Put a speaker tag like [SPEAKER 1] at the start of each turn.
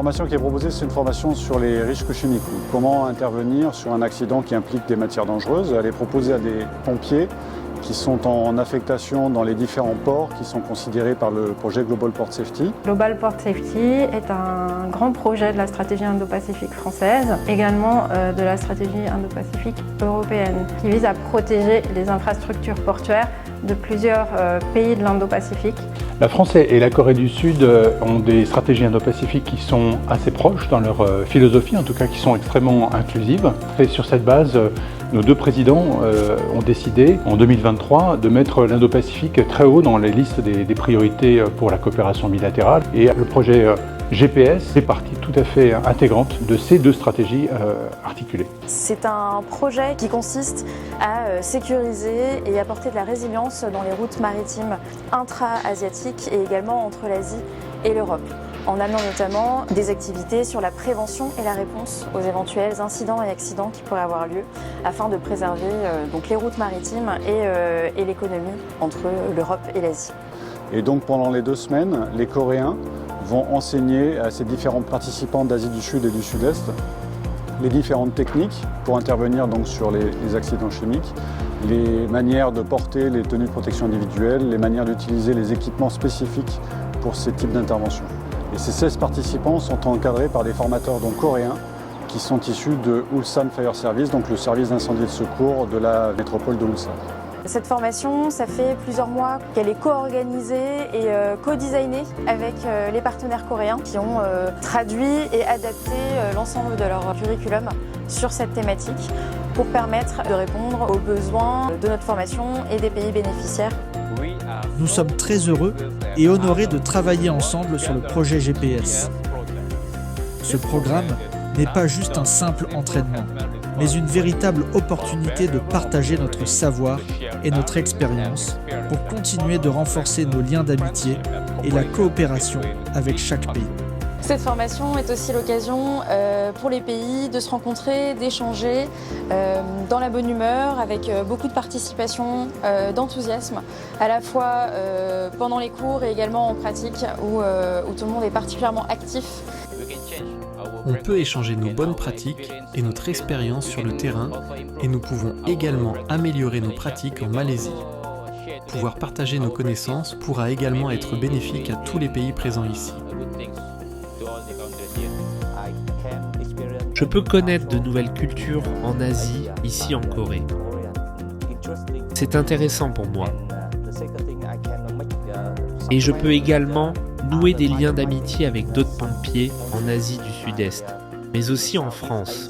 [SPEAKER 1] formation qui est proposée, c'est une formation sur les risques chimiques. Comment intervenir sur un accident qui implique des matières dangereuses. Elle est proposée à des pompiers qui sont en affectation dans les différents ports qui sont considérés par le projet Global Port Safety.
[SPEAKER 2] Global Port Safety est un grand projet de la stratégie Indo-Pacifique française, également de la stratégie Indo-Pacifique européenne, qui vise à protéger les infrastructures portuaires de plusieurs pays de l'Indo-Pacifique.
[SPEAKER 3] La France et la Corée du Sud ont des stratégies Indo-Pacifiques qui sont assez proches dans leur philosophie, en tout cas qui sont extrêmement inclusives. Et sur cette base, nos deux présidents ont décidé en 2023 de mettre l'Indo-Pacifique très haut dans les listes des priorités pour la coopération bilatérale. Et le projet GPS fait partie tout à fait intégrante de ces deux stratégies articulées.
[SPEAKER 4] C'est un projet qui consiste à sécuriser et apporter de la résilience dans les routes maritimes intra-asiatiques et également entre l'Asie et l'Europe, en amenant notamment des activités sur la prévention et la réponse aux éventuels incidents et accidents qui pourraient avoir lieu afin de préserver donc les routes maritimes et l'économie entre l'Europe et l'Asie.
[SPEAKER 1] Et donc pendant les 2 semaines, les Coréens vont enseigner à ces différents participants d'Asie du Sud et du Sud-Est les différentes techniques pour intervenir donc sur les accidents chimiques, les manières de porter les tenues de protection individuelle, les manières d'utiliser les équipements spécifiques pour ces types d'interventions. Et ces 16 participants sont encadrés par des formateurs donc coréens qui sont issus de Ulsan Fire Service, donc le service d'incendie et de secours de la métropole de Ulsan.
[SPEAKER 4] Cette formation, ça fait plusieurs mois qu'elle est co-organisée et co-designée avec les partenaires coréens qui ont traduit et adapté l'ensemble de leur curriculum sur cette thématique pour permettre de répondre aux besoins de notre formation et des pays bénéficiaires.
[SPEAKER 5] Nous sommes très heureux et honorés de travailler ensemble sur le projet GPS. Ce programme n'est pas juste un simple entraînement, mais une véritable opportunité de partager notre savoir et notre expérience pour continuer de renforcer nos liens d'amitié et la coopération avec chaque pays.
[SPEAKER 4] Cette formation est aussi l'occasion pour les pays de se rencontrer, d'échanger dans la bonne humeur, avec beaucoup de participation, d'enthousiasme, à la fois pendant les cours et également en pratique où tout le monde est particulièrement actif.
[SPEAKER 6] On peut échanger nos bonnes pratiques et notre expérience sur le terrain et nous pouvons également améliorer nos pratiques en Malaisie. Pouvoir partager nos connaissances pourra également être bénéfique à tous les pays présents ici.
[SPEAKER 7] Je peux connaître de nouvelles cultures en Asie, ici en Corée. C'est intéressant pour moi. Et je peux également nouer des liens d'amitié avec d'autres pompiers en Asie du Sud-Est, mais aussi en France.